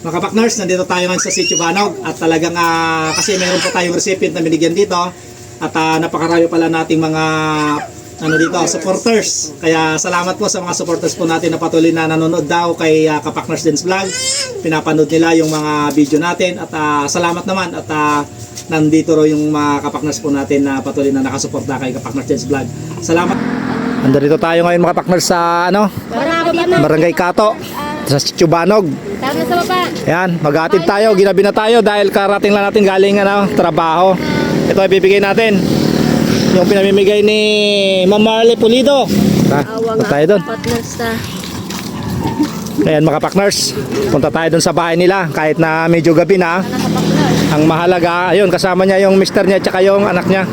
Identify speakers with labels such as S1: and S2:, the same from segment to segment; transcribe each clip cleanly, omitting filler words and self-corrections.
S1: Mga kapakners, nandito tayo ngayon sa Sitio Banog at talagang kasi mayroon po tayong recipient na binigyan dito at napakarami pala nating mga supporters. Kaya salamat po sa mga supporters po natin na patuloy na nanonood daw kay Kapakners Dance Vlog. Pinapanood nila yung mga video natin at salamat naman at nandito ro yung mga kapakners po natin na patuloy na nakasuporta kay Kapakners Dance Vlog. Salamat. Andito tayo ngayon mga kapakners sa Barangay Kato sa Sitio Banog.
S2: Tama sa baba.
S1: Yan, mag-aatid tayo, ginabi na tayo dahil karating lang natin galing trabaho. Ito ay bibigay natin. Yung pinamimigay ni Ma'am Marley Pulido. Punta tayo doon. Ayan mga kapakners, punta tayo doon sa bahay nila kahit na medyo gabi na. Ang mahalaga, ayun kasama niya yung mister niya at saka yung anak niya.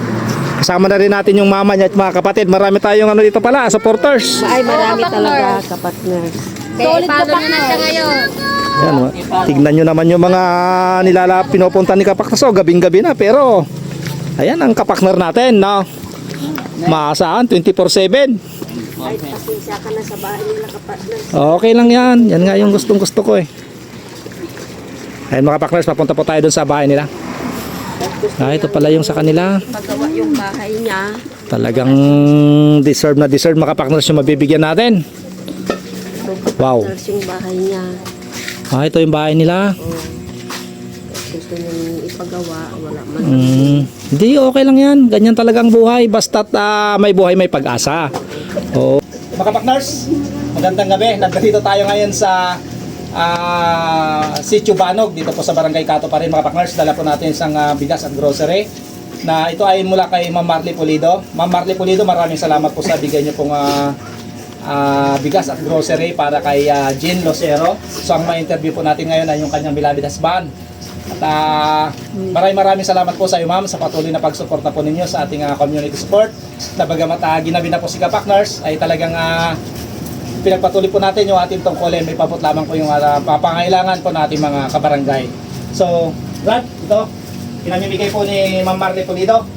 S1: Kasama na rin natin yung mama niya at mga kapatid. Marami tayong dito pala, supporters.
S2: Ay, marami talaga kapakners. Solid kapakners na siya ngayon.
S1: Ayan, tignan nyo naman yung mga pinupunta ni Kapakners. Gabing-gabi na pero ayan ang kapakner natin, no? Maasahan 24/7.
S2: Ay, pasensya ka na sa bahay nila kapakners.
S1: Okay lang yan. Yan nga yung gustong-gusto ko eh. Ayan mga kapakners, papunta po tayo dun sa bahay nila. Ito pala yung sa kanila.
S2: Pagawa yung bahay niya.
S1: Talagang deserve na deserve mga kapakners yung mabibigyan natin. Wow.
S2: Yung bahay niya.
S1: Ito yung bahay nila.
S2: Gusto niyang ipagawa, wala man.
S1: Hindi, okay lang yan. Ganyan talagang buhay. Basta't may buhay, may pag-asa. Oh. Mga kapakners, magandang gabi. Nandito tayo ngayon sa Sitio Banog. Dito po sa Barangay Kato pa rin mga kapakners. Dala po natin isang bigas at grocery. Na ito ay mula kay Ma'am Marley Pulido. Ma'am Marley Pulido, maraming salamat po sa bigay niyo pong bigas at grocery para kay Jean Lucero. So ang ma-interview po natin ngayon ay yung kanyang beloved husband. At maraming salamat po sa iyo ma'am sa patuloy na pagsuporta po ninyo sa ating community support. Na bagamat ginabi na po si Kapakners ay talagang pinagpatuloy po natin yung ating tungkulin. May pabot lamang po yung papangailangan po natin mga kabarangay. So, Brad, ito, pinamimigay po ni Ma'am Marley Pulido.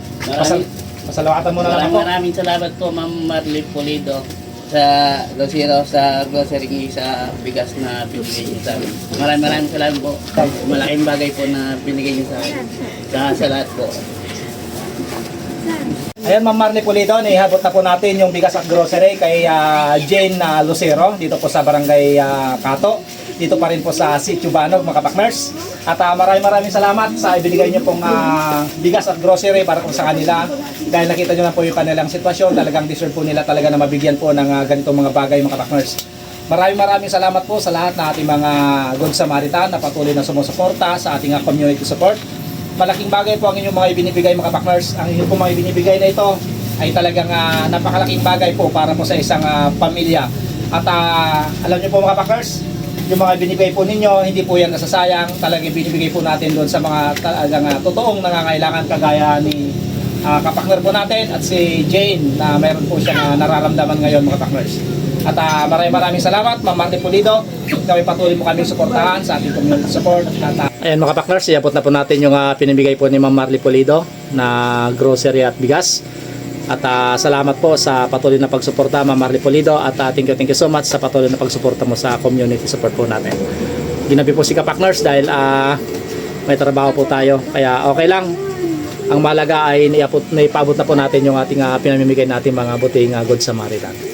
S1: Pasalawatan muna lang po.
S3: Maraming salamat po Ma'am Marley Pulido sa Lucero sa grocery sa bigas na binigay niyo sa amin. Maraming salamat po. Malaking bagay po na binigay niyo sa amin. Sa lahat po.
S1: Ayan Ma'am Marley Pulido, ihabot na po natin yung bigas at grocery kay Jane Lucero dito po sa Barangay Kato. Dito pa rin po sa Sitio Banog mga kapakners. At maraming salamat sa ibinigay niyo pong bigas at grocery para po sa kanila. Dahil nakita niyo na po yung kanilang sitwasyon, talagang deserve po nila talaga na mabigyan po ng ganitong mga bagay mga kapakners. Maraming salamat po sa lahat ng ating mga Good Samaritan na patuloy na sumusuporta sa ating community support. Malaking bagay po ang inyong mga ibinibigay mga kapakners. Ang inyong po mga ibinibigay na ito ay talagang napakalaking bagay po para po sa isang pamilya. At alam niyo po mga kapakners, yung mga binibigay po ninyo, hindi po yan nasasayang. Talagang binibigay po natin doon sa mga talagang totoong nangangailangan kagaya ni kapakner po natin at si Jane na mayroon po siyang nararamdaman ngayon mga kapakners. At maraming salamat Ma'am Marley Pulido. Kami patuloy mo kami suportahan sa ating community support. At ayan mga kapakners, iabot na po natin yung pinibigay po ni Ma'am Marley Pulido na grocery at bigas. At salamat po sa patuloy na pagsuporta Ma'am Marley Pulido at thank you so much sa patuloy na pagsuporta mo sa community support po natin. Ginabi po si Kapakners dahil may trabaho po tayo kaya okay lang. Ang mahalaga ay naipabot na po natin yung ating pinamimigay natin mga buting Good Samaritan.